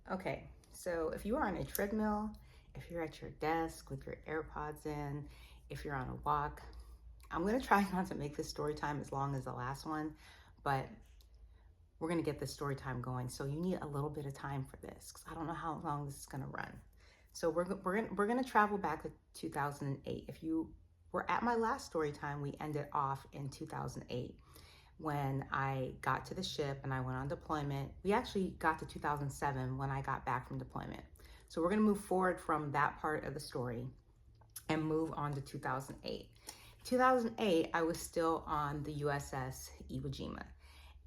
Okay, so if you are on a treadmill, if you're at your desk with your AirPods in, if you're on a walk, I'm gonna try not to make this story time as long as the last one, but we're gonna get this story time going. So you need a little bit of time for this because I don't know how long this is gonna run. So we're gonna travel back to 2008. If you were at my last story time, we ended off in 2008 when I got to the ship and I went on deployment. We actually got to 2007 when I got back from deployment. So we're going to move forward from that part of the story and move on to 2008. 2008, I was still on the USS Iwo Jima.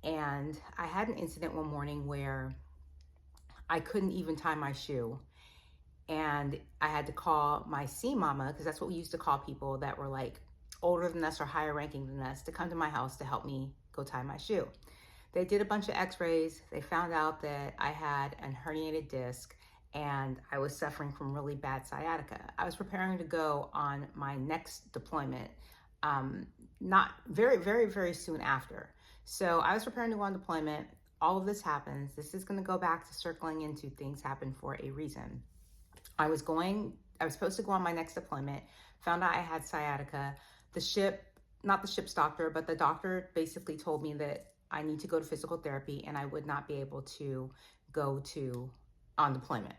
And I had an incident one morning where I couldn't even tie my shoe. And I had to call my sea mama, because that's what we used to call people that were like older than us or higher ranking than us, to come to my house to help me go tie my shoe. They did a bunch of x-rays. They found out that I had a herniated disc and I was suffering from really bad sciatica. I was preparing to go on my next deployment, not very soon after. So I was preparing to go on deployment. All of this happens. This is going to go back to circling into things happen for a reason. I was supposed to go on my next deployment, found out I had sciatica. The ship, not the ship's doctor, but the doctor basically told me that I need to go to physical therapy and I would not be able to go to on deployment.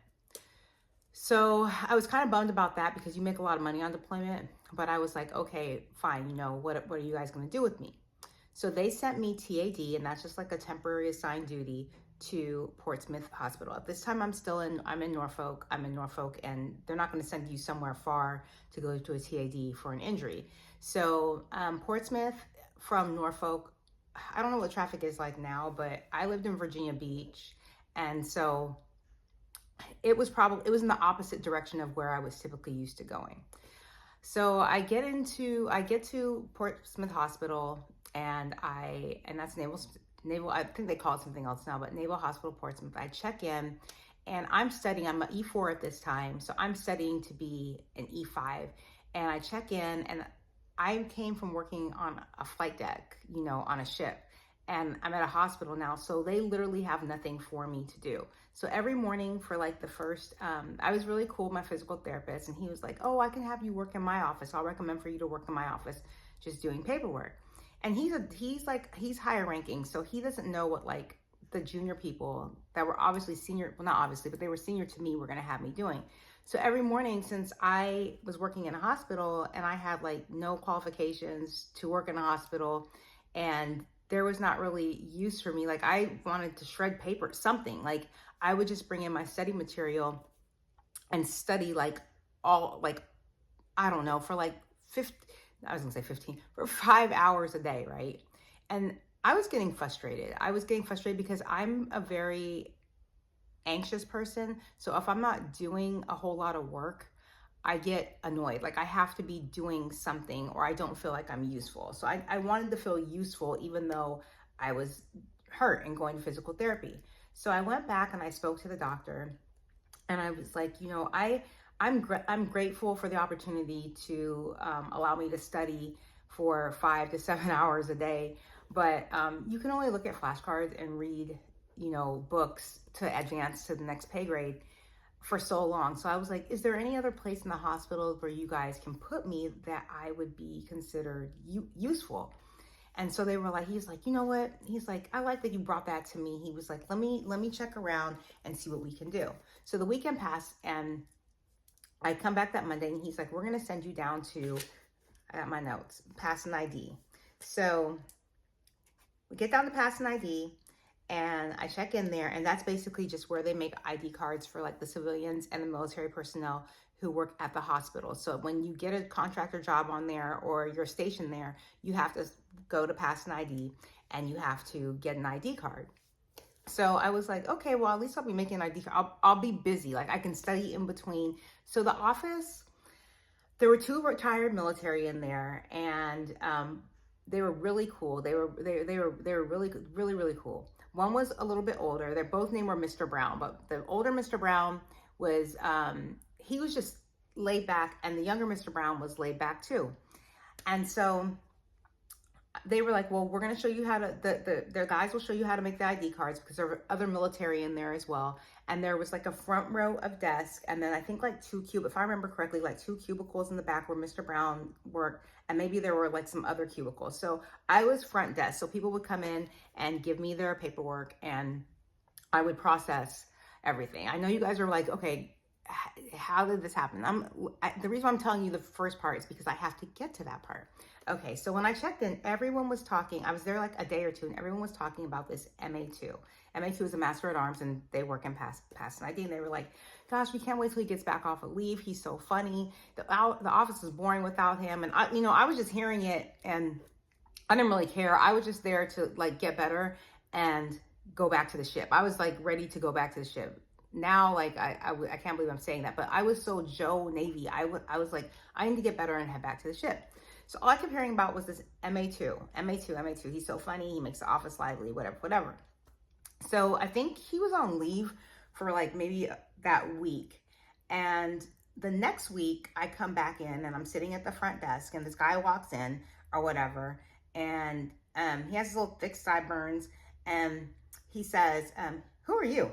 So I was kind of bummed about that because you make a lot of money on deployment, but I was like, okay, fine. what are you guys going to do with me? So they sent me TAD, and that's just like a temporary assigned duty to Portsmouth Hospital. At this time, I'm in Norfolk, and they're not going to send you somewhere far to go to a TAD for an injury. So Portsmouth from Norfolk, I don't know what traffic is like now, but I lived in Virginia Beach, and so it was in the opposite direction of where I was typically used to going. So I get to Portsmouth Hospital, and that's Naval, I think they call it something else now, but Naval Hospital Portsmouth. I check in and I'm studying, I'm an E4 at this time, so I'm studying to be an E5. And I check in, and I came from working on a flight deck, on a ship. And I'm at a hospital now, so they literally have nothing for me to do. So every morning for like the first, I was really cool with my physical therapist, and he was like, oh, I can have you work in my office. I'll recommend for you to work in my office, just doing paperwork. And he's higher ranking, so he doesn't know what like the junior people that were obviously senior, well, not obviously, but they were senior to me, were going to have me doing. So every morning, since I was working in a hospital and I had like no qualifications to work in a hospital, and there was not really use for me, like I wanted to shred paper, something, like I would just bring in my study material and study like all, like, I don't know, for like 50, I was gonna say 15, for 5 hours a day, right? And I was getting frustrated. Because I'm a very anxious person. So if I'm not doing a whole lot of work, I get annoyed. Like I have to be doing something or I don't feel like I'm useful. So I wanted to feel useful even though I was hurt and going to physical therapy. So I went back and I spoke to the doctor, and I was like, I'm grateful for the opportunity to allow me to study for 5 to 7 hours a day, but you can only look at flashcards and read, books to advance to the next pay grade for so long. So I was like, is there any other place in the hospital where you guys can put me that I would be considered useful? And so they were like, he's like, you know what? He's like, I like that you brought that to me. He was like, let me check around and see what we can do. So the weekend passed, and I come back that Monday, and he's like, we're going to send you down to, I got my notes, pass an ID. So we get down to pass an ID, and I check in there, and that's basically just where they make ID cards for like the civilians and the military personnel who work at the hospital. So when you get a contractor job on there or you're stationed there, you have to go to pass an ID and you have to get an ID card. So I was like, okay, well, at least I'll be making an ID card. I'll be busy. Like I can study in between. So the office, there were 2 retired military in there, and they were really cool. They were really cool. One was a little bit older. They're both named were Mr. Brown, but the older Mr. Brown was he was just laid back, and the younger Mr. Brown was laid back too. And so they were like, well, we're going to show you how to, their guys will show you how to make the ID cards because there were other military in there as well. And there was like a front row of desks. And then I think like if I remember correctly, like 2 cubicles in the back where Mr. Brown worked. And maybe there were like some other cubicles. So I was front desk. So people would come in and give me their paperwork and I would process everything. I know you guys are like, okay, how did this happen? The reason why I'm telling you the first part is because I have to get to that part. Okay, so when I checked in, everyone was talking. I was there like a day or two, and everyone was talking about this MA2. MA2 is a Master at Arms, and they work in past an ID. And they were like, "Gosh, we can't wait till he gets back off of leave. He's so funny. The office is boring without him." And I was just hearing it, and I didn't really care. I was just there to like get better and go back to the ship. I was like ready to go back to the ship. Now, like, I can't believe I'm saying that, but I was so Joe Navy. I was like, I need to get better and head back to the ship. So all I kept hearing about was this MA2. He's so funny. He makes the office lively, whatever. So I think he was on leave for like maybe that week. And the next week I come back in and I'm sitting at the front desk and this guy walks in or whatever. And he has his little thick sideburns and he says, "Who are you?"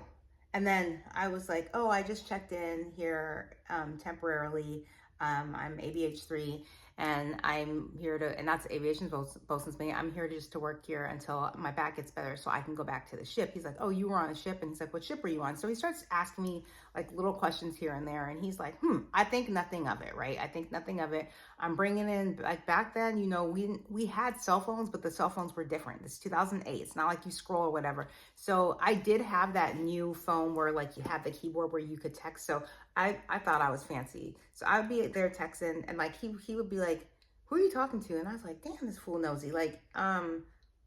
And then I was like, "Oh, I just checked in here temporarily. I'm ABH3 and I'm here to," and that's aviation bosun's mate. "I'm here just to work here until my back gets better so I can go back to the ship." He's like, "Oh, you were on a ship?" And he's like, "What ship were you on?" So he starts asking me like little questions here and there. And he's like, I think nothing of it, right? I think nothing of it. I'm bringing in, like back then, we had cell phones, but the cell phones were different. This is 2008. It's not like you scroll or whatever. So I did have that new phone where like you had the keyboard where you could text. So I thought I was fancy. So I'd be there texting and like he would be like, "Who are you talking to?" And I was like, "Damn, this fool nosy." Like,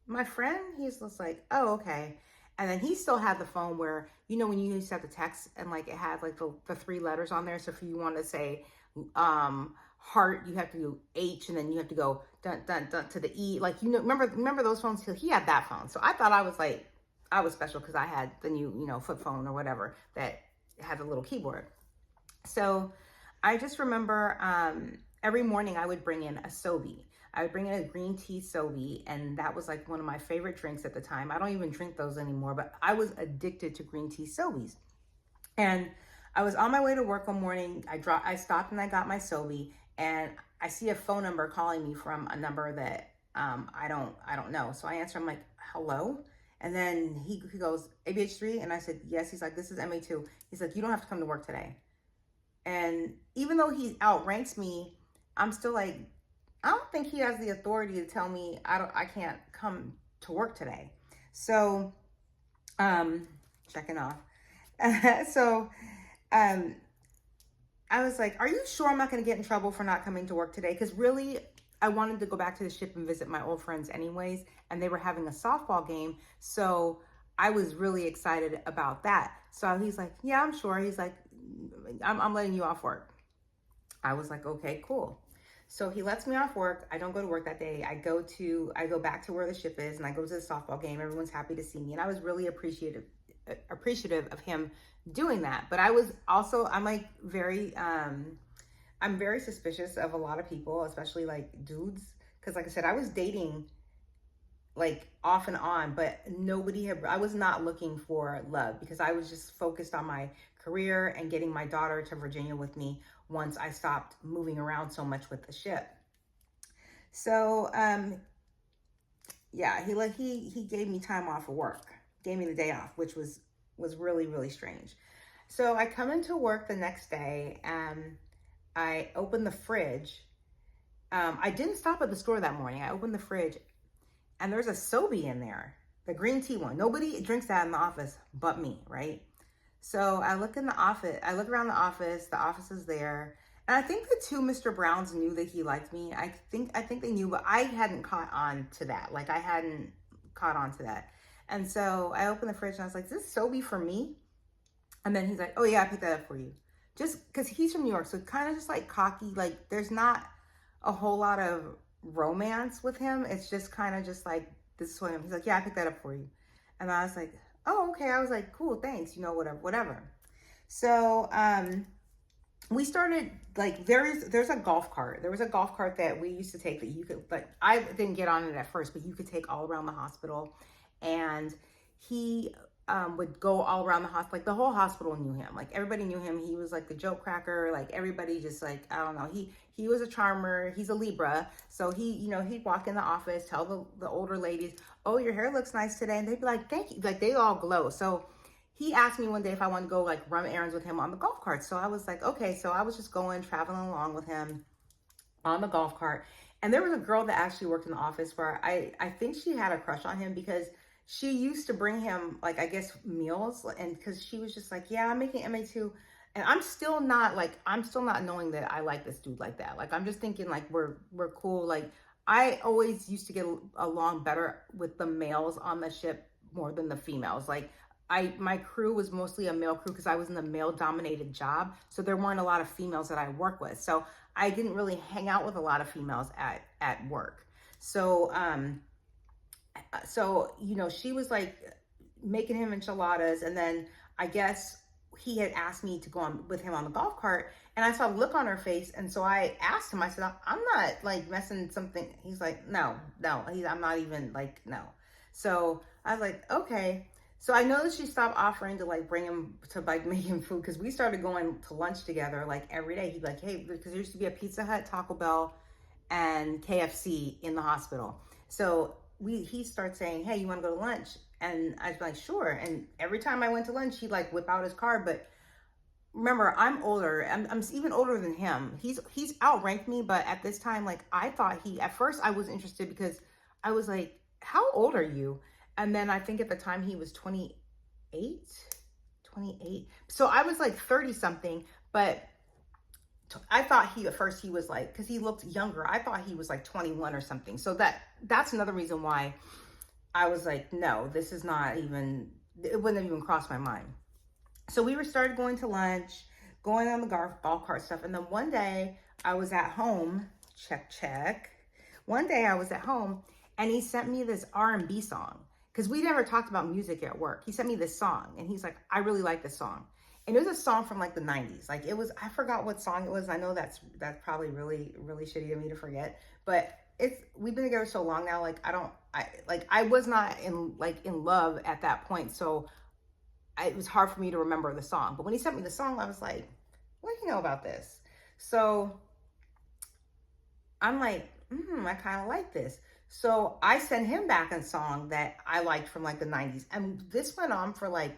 my friend, he's just like, "Oh, okay." And then he still had the phone where, when you used to have to text and like it had like the 3 letters on there. So if you want to say heart, you have to do H and then you have to go dun dun dun to the E. Like, remember those phones? He had that phone. So I thought I was like, I was special because I had the new, flip phone or whatever that had the little keyboard. So I just remember every morning I would bring in a Sobe. I would bring in a green tea Sobe, and that was like one of my favorite drinks at the time. I don't even drink those anymore, but I was addicted to green tea Sobes. And I was on my way to work one morning. I stopped and I got my Sobe, and I see a phone number calling me from a number that I don't know. So I answer. I'm like, "Hello?" And then he goes, "ABH3?" And I said, "Yes." He's like, "This is MA2." He's like, "You don't have to come to work today." And even though he outranks me, I'm still like, I don't think he has the authority to tell me I can't come to work today. So, checking off. So, I was like, "Are you sure I'm not going to get in trouble for not coming to work today?" Because really, I wanted to go back to the ship and visit my old friends anyways, and they were having a softball game. So I was really excited about that. So he's like, "Yeah, I'm sure." He's like, I'm letting you off work." I was like, "Okay, cool." So he lets me off work. I don't go to work that day. I go back to where the ship is and I go to the softball game. Everyone's happy to see me. And I was really appreciative of him doing that. But I was also, I'm very suspicious of a lot of people, especially like dudes. Cause like I said, I was dating like off and on, but I was not looking for love because I was just focused on my career and getting my daughter to Virginia with me once I stopped moving around so much with the ship. So, yeah, he gave me time off of work, gave me the day off, which was really, really strange. So I come into work the next day and I open the fridge. I didn't stop at the store that morning. I opened the fridge and there's a Sobe in there, the green tea one. Nobody drinks that in the office but me, right? So I look around the office is there. And I think the 2 Mr. Browns knew that he liked me. I think they knew, but I hadn't caught on to that. Like I hadn't caught on to that. And so I opened the fridge and I was like, "Is this Sobe for me?" And then he's like, "Oh yeah, I picked that up for you." Just because he's from New York. So kind of just like cocky, like there's not a whole lot of romance with him. It's just kind of just like, "This is for him." He's like, "Yeah, I picked that up for you." And I was like, "Oh, okay." I was like, "Cool, thanks." Whatever. So, we started like there's a golf cart. There was a golf cart that we used to take that you could, but I didn't get on it at first, but you could take all around the hospital. And he would go all around the hospital. Like the whole hospital knew him. Like everybody knew him. He was like the joke cracker. Like everybody just like, I don't know. He was a charmer. He's a Libra. So he, he'd walk in the office, tell the older ladies, "Oh, your hair looks nice today." And they'd be like, "Thank you." Like they all glow. So he asked me one day if I wanted to go like run errands with him on the golf cart. So I was like, okay. So I was just traveling along with him on the golf cart. And there was a girl that actually worked in the office where I think she had a crush on him because she used to bring him like, I guess, meals. And because she was just like, yeah, I'm making MA2. And I'm still not knowing that I like this dude like that. Like, I'm just thinking like we're cool. Like I always used to get along better with the males on the ship more than the females. Like my crew was mostly a male crew because I was in a male dominated job. So there weren't a lot of females that I work with. So I didn't really hang out with a lot of females at work. So she was like making him enchiladas, and then I guess he had asked me to go on with him on the golf cart, and I saw a look on her face, and so I asked him. I said, "I'm not like messing something." He's like, "No, no." I'm not even like no. So I was like, okay. So I know that she stopped offering to like bring him to like make him food because we started going to lunch together like every day. He'd be like, "Hey," because there used to be a Pizza Hut, Taco Bell, and KFC in the hospital. So he starts saying, "Hey, you want to go to lunch?" And I was like, "Sure." And every time I went to lunch, he'd like whip out his card. But remember, I'm older. I'm even older than him. He's outranked me, but at this time, like I thought at first I was interested because I was like, "How old are you?" And then I think at the time he was 28, 28. So I was like 30 something, but I thought at first he was like, because he looked younger, I thought he was like 21 or something. So that's another reason why I was like, no, this is not even, it wouldn't have even crossed my mind. So we started going to lunch, going on the golf cart stuff. And then one day I was at home, check. One day I was at home and he sent me this R&B song because we never talked about music at work. He sent me this song and he's like, "I really like this song." And it was a song from like the 90s. Like it was, I forgot what song it was. I know that's probably really, really shitty of me to forget, but we've been together so long now. Like I was not in love at that point. So it was hard for me to remember the song. But when he sent me the song, I was like, "What do you know about this?" So I'm like, I kind of like this. So I sent him back a song that I liked from like the 90s. And this went on for like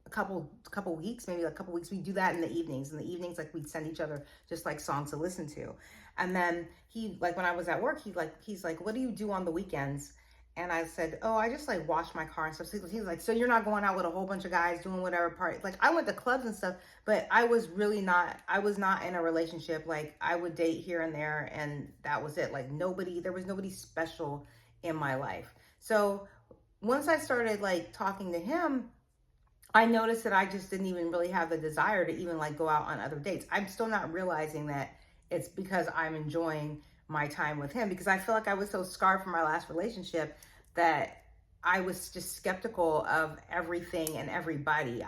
a couple weeks, maybe like a couple weeks. We do that in the evenings. In the evenings, like we'd send each other just like songs to listen to. And then he like when I was at work, he's like, "What do you do on the weekends?" And I said, "Oh, I just like wash my car and stuff." So he's like, "So you're not going out with a whole bunch of guys doing whatever party?" Like I went to clubs and stuff, but I was not in a relationship. Like I would date here and there and that was it. Like there was nobody special in my life. So once I started like talking to him, I noticed that I just didn't even really have the desire to even like go out on other dates. I'm still not realizing that it's because I'm enjoying my time with him because I feel like I was so scarred from my last relationship that I was just skeptical of everything and everybody.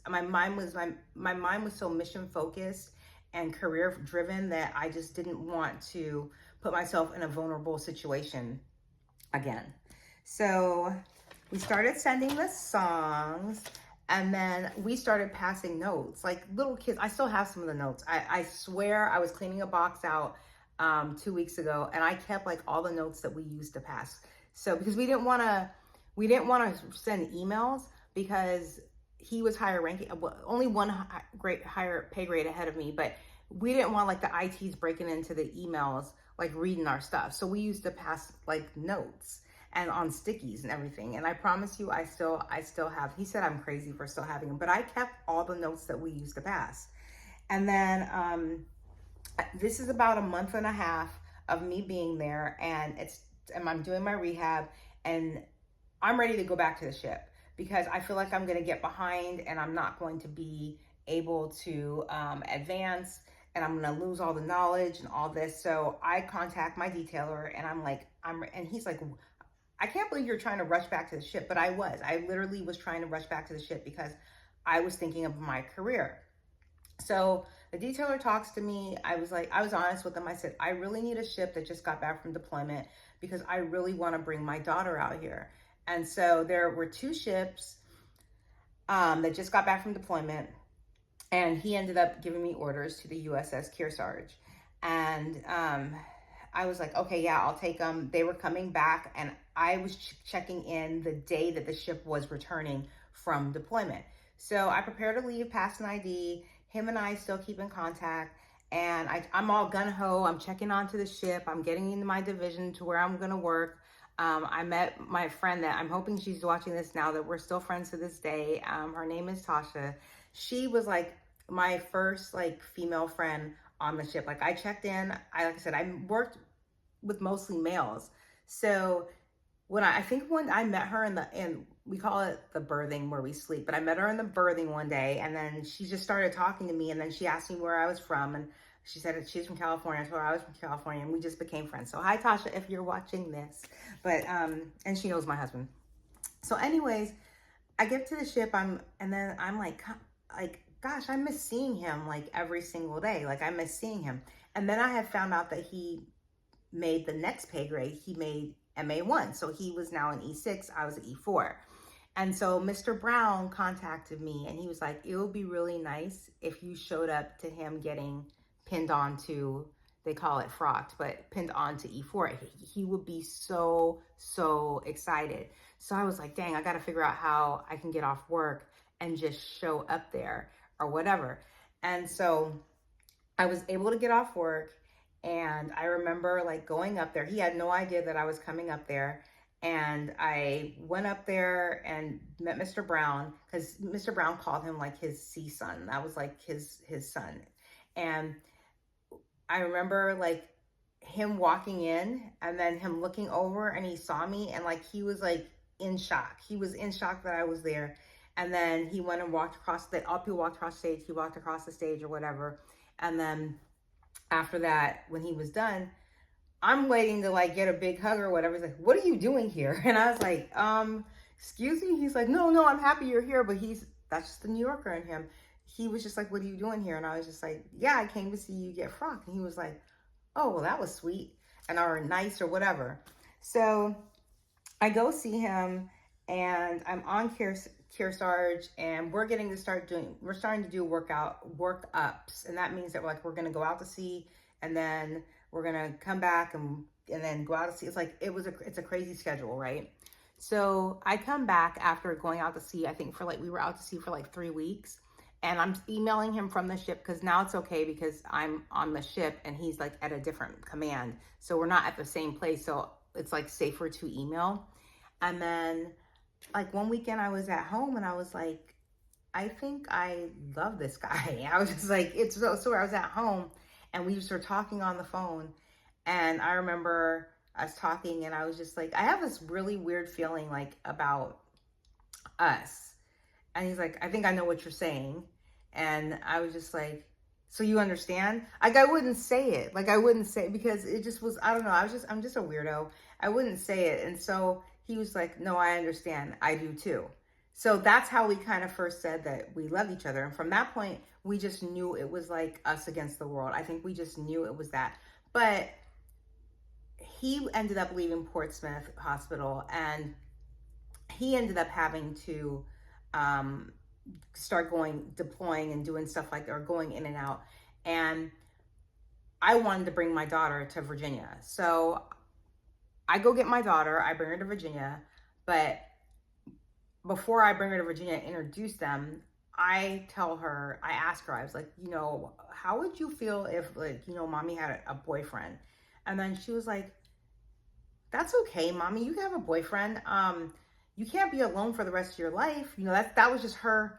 My mind was so mission focused and career driven that I just didn't want to put myself in a vulnerable situation again. So we started sending the songs and then we started passing notes like little kids. I still have some of the notes. I swear I was cleaning a box out 2 weeks ago and I kept like all the notes that we used to pass. So because we didn't want to send emails because he was higher ranking, only one higher pay grade ahead of me, but we didn't want like the ITs breaking into the emails, like reading our stuff. So we used to pass like notes and on stickies and everything. And I promise you, I still have, he said I'm crazy for still having them, but I kept all the notes that we used to pass. And then this is about a month and a half of me being there and I'm doing my rehab and I'm ready to go back to the ship because I feel like I'm going to get behind and I'm not going to be able to advance and I'm going to lose all the knowledge and all this. So I contact my detailer and and he's like, "I can't believe you're trying to rush back to the ship." But I literally was trying to rush back to the ship because I was thinking of my career. So the detailer talks to me. I was like, I was honest with them. I said, I really need a ship that just got back from deployment because I really want to bring my daughter out here. And so there were two ships that just got back from deployment, and he ended up giving me orders to the USS Kearsarge. And I was like, okay, yeah, I'll take them. They were coming back, and I was checking in the day that the ship was returning from deployment. So I prepared to leave, pass an ID. Him and I still keep in contact. And I'm all gun ho. I'm checking onto the ship. I'm getting into my division to where I'm going to work. I met my friend that I'm hoping she's watching this now, that we're still friends to this day. Her name is Tasha. She was like my first like female friend on the ship. Like I checked in, like I said, I worked with mostly males. So I think when I met her in we call it the berthing where we sleep, but I met her in the berthing one day, and then she just started talking to me, and then she asked me where I was from, and she said that she's from California. I told her I was from California, and we just became friends. So hi Tasha, if you're watching this. But and she knows my husband. So anyways, I get to the ship, and then I'm like gosh, I miss seeing him like every single day. Like I miss seeing him. And then I had found out that he made the next pay grade. He made MA1. So he was now an E6, I was an E4. And so Mr. Brown contacted me, and he was like, it would be really nice if you showed up to him getting pinned onto, they call it frocked, but pinned onto E4. He would be so, so excited. So I was like, dang, I got to figure out how I can get off work and just show up there or whatever. And so I was able to get off work, and I remember like going up there. He had no idea that I was coming up there. And I went up there and met Mr. Brown, because Mr. Brown called him like his sea son. That was like his son. And I remember like him walking in, and then him looking over, and he saw me, and like he was like in shock. He was in shock that I was there. And then he went and walked across all people walked across the stage. He walked across the stage or whatever. And then after that, when he was done, I'm waiting to like get a big hug or whatever. He's like, what are you doing here? And I was like, excuse me? He's like, no, I'm happy you're here. But that's just the New Yorker in him. He was just like, what are you doing here? And I was just like, yeah, I came to see you get frocked. And he was like, oh, well, that was sweet or nice or whatever. So I go see him, and I'm on Kearsarge, and we're starting to do work-ups. And that means that we're going to go out to sea, and then we're going to come back and then go out to sea. It's like, it's a crazy schedule, right? So I come back after going out to sea. I think we were out to sea for like 3 weeks, and I'm emailing him from the ship, because now it's okay because I'm on the ship and he's like at a different command. So we're not at the same place. So it's like safer to email. And then like one weekend I was at home, and I was like, I think I love this guy. I was just like, it's so I was at home, and we just were talking on the phone. And I remember us talking, and I was just like, I have this really weird feeling like about us. And he's like, I think I know what you're saying. And I was just like, so you understand? Like, I wouldn't say it. Like, I wouldn't say it because it just was, I don't know. I'm just a weirdo. I wouldn't say it. And so he was like, no, I understand. I do too. So that's how we kind of first said that we love each other. And from that point, we just knew it was like us against the world. I think we just knew it was that. But he ended up leaving Portsmouth Hospital, and he ended up having to start deploying and doing stuff like, or going in and out. And I wanted to bring my daughter to Virginia. So I go get my daughter, I bring her to Virginia, but before I bring her to Virginia and introduce them, I ask her, I was like, how would you feel if like, mommy had a boyfriend? And then she was like, that's okay, mommy, you can have a boyfriend. You can't be alone for the rest of your life. That was just her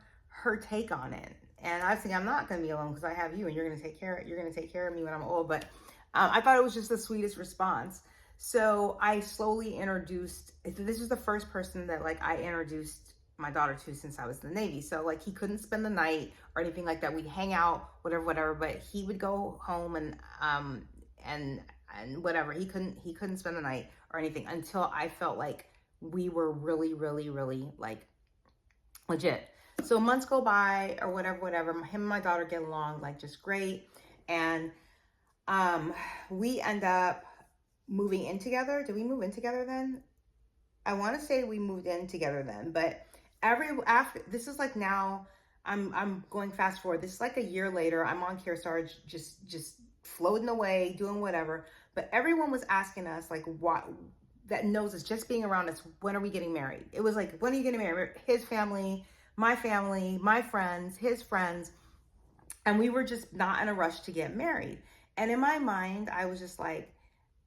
take on it. And I was thinking, I'm not going to be alone because I have you, and you're going to take care of me when I'm old. But I thought it was just the sweetest response. So I slowly introduced, this was the first person that like I introduced my daughter to since I was in the Navy. So like he couldn't spend the night or anything like that. We'd hang out, whatever, but he would go home and whatever. He couldn't spend the night or anything until I felt like we were really, really, really like legit. So months go by or whatever. Him and my daughter get along like just great. And um, we end up moving in together. Did we move in together then? I want to say we moved in together then, but after this is like now I'm going fast forward. This is like a year later. I'm on CareStar just floating away, doing whatever. But everyone was asking us like what that knows us just being around us, when are we getting married? It was like, when are you getting married? His family, my friends, his friends, and we were just not in a rush to get married. And in my mind, I was just like,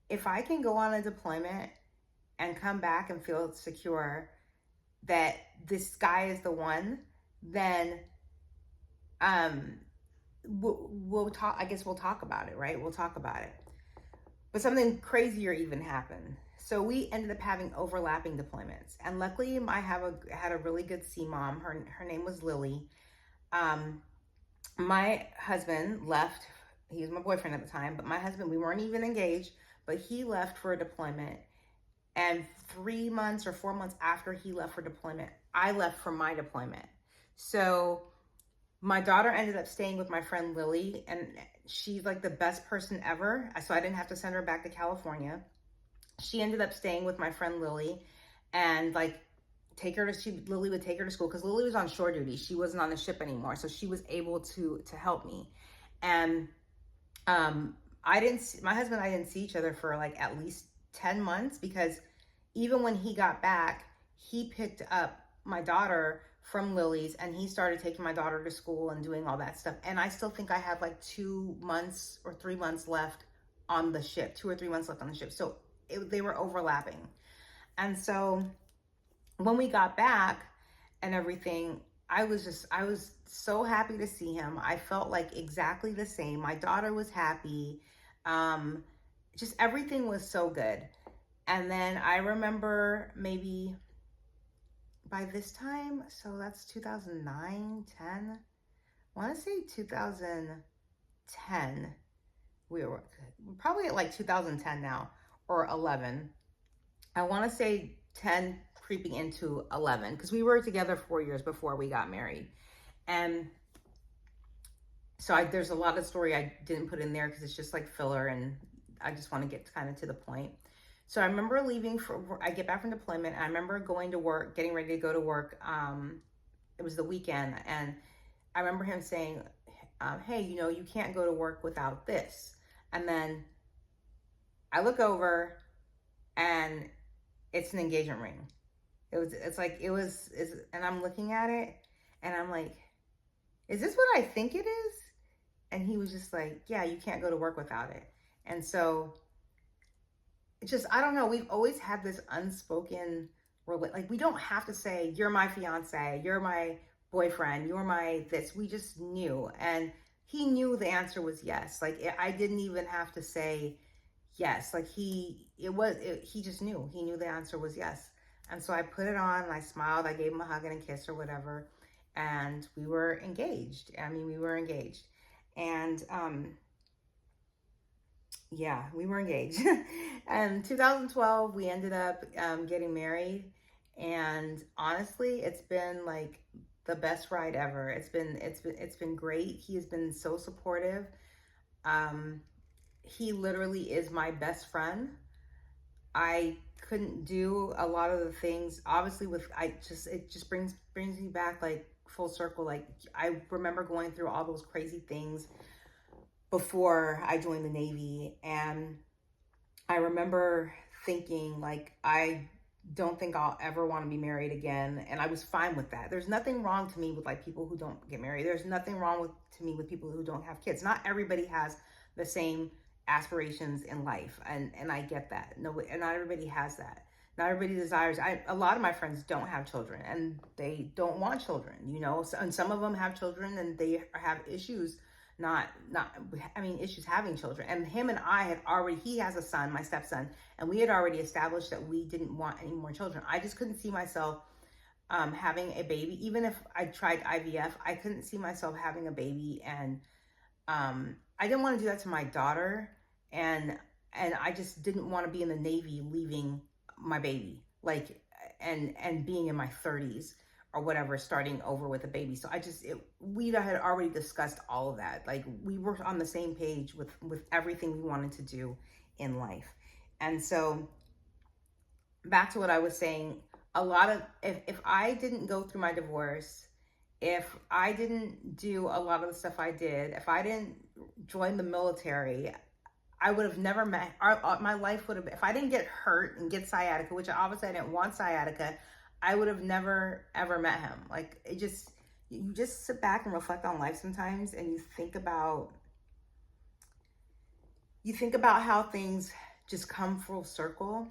if I can go on a deployment and come back and feel secure that this guy is the one, then we'll talk. I guess we'll talk about it, right? We'll talk about it. But something crazier even happened. So we ended up having overlapping deployments, and luckily, I had a really good sea mom. Her name was Lily. My husband left. He was my boyfriend at the time, but my husband, we weren't even engaged, but he left for a deployment. And 3 months or 4 months after he left for deployment, I left for my deployment. So my daughter ended up staying with my friend Lily, and she's like the best person ever. So I didn't have to send her back to California. She ended up staying with my friend Lily, and like Lily would take her to school because Lily was on shore duty. She wasn't on the ship anymore, so she was able to help me. And my husband and I didn't see each other for like at least 10 months, because even when he got back, he picked up my daughter from Lily's and he started taking my daughter to school and doing all that stuff. And I still think I had like 2 months or 3 months left on the ship, 2 or 3 months left on the ship. So they were overlapping. And so when we got back and everything, I was so happy to see him. I felt like exactly the same. My daughter was happy. Just everything was so good. And then I remember maybe by this time, so that's 2009, 10. I want to say 2010. We were probably at like 2010 now, or 11. I want to say 10 creeping into 11, because we were together 4 years before we got married. And so there's a lot of story I didn't put in there because it's just like filler, and I just want to get kind of to the point. So I remember I get back from deployment, and I remember going to work, getting ready to go to work. It was the weekend, and I remember him saying, hey, you can't go to work without this. And then I look over, and it's an engagement ring. And I'm looking at it, and I'm like, is this what I think it is? And he was just like, yeah, you can't go to work without it. And so it's just, I don't know. We've always had this unspoken, like, we don't have to say, you're my fiance, you're my boyfriend, you're my this. We just knew. And he knew the answer was yes. Like, I didn't even have to say yes. Like, he just knew. He knew the answer was yes. And so I put it on, and I smiled. I gave him a hug and a kiss or whatever. And we were engaged. We were engaged. And, yeah, we were engaged. And 2012, we ended up getting married. And honestly, it's been like the best ride ever. It's been great. He has been so supportive. He literally is my best friend. I couldn't do a lot of the things, obviously, it just brings me back like full circle. Like, I remember going through all those crazy things before I joined the Navy, and I remember thinking, like, I don't think I'll ever want to be married again, and I was fine with that. There's nothing wrong to me with like people who don't get married. There's nothing wrong to me with people who don't have kids. Not everybody has the same aspirations in life, and I get that. No, and not everybody has that. Not everybody desires. A lot of my friends don't have children, and they don't want children. And some of them have children, and they have issues. Issues having children. And him and I he has a son, my stepson, and we had already established that we didn't want any more children. I just couldn't see myself having a baby. Even if I tried IVF, I couldn't see myself having a baby. And I didn't want to do that to my daughter. And I just didn't want to be in the Navy leaving my baby, like, and being in my 30s or whatever, starting over with a baby. So we had already discussed all of that. Like, we were on the same page with everything we wanted to do in life. And so back to what I was saying, a lot of, if I didn't go through my divorce, if I didn't do a lot of the stuff I did, if I didn't join the military, I would have never met, my life would have, if I didn't get hurt and get sciatica, which obviously I didn't want sciatica, I would have never ever met him. Like, it just, you just sit back and reflect on life sometimes, and you think about how things just come full circle,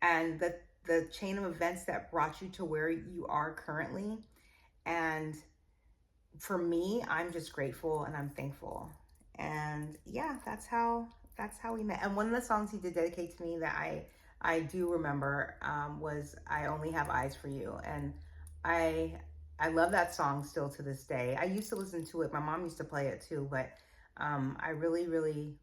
and the chain of events that brought you to where you are currently. And for me, I'm just grateful and I'm thankful. And yeah, that's how we met. And one of the songs he did dedicate to me that I do remember was "I Only Have Eyes for You," and I love that song still to this day. I used to listen to it. My mom used to play it too, but I really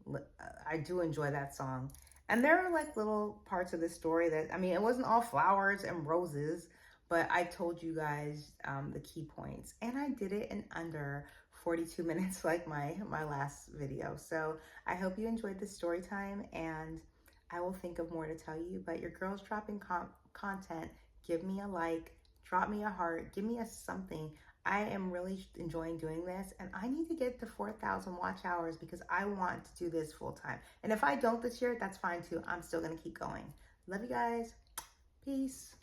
I do enjoy that song. And there are like little parts of this story that, I mean, it wasn't all flowers and roses, but I told you guys the key points, and I did it in under 42 minutes like my last video. So I hope you enjoyed this story time, and I will think of more to tell you. But your girl's dropping content. Give me a like, drop me a heart, give me a something. I am really enjoying doing this, and I need to get to 4,000 watch hours because I want to do this full time. And if I don't this year, that's fine too. I'm still gonna keep going. Love you guys. Peace.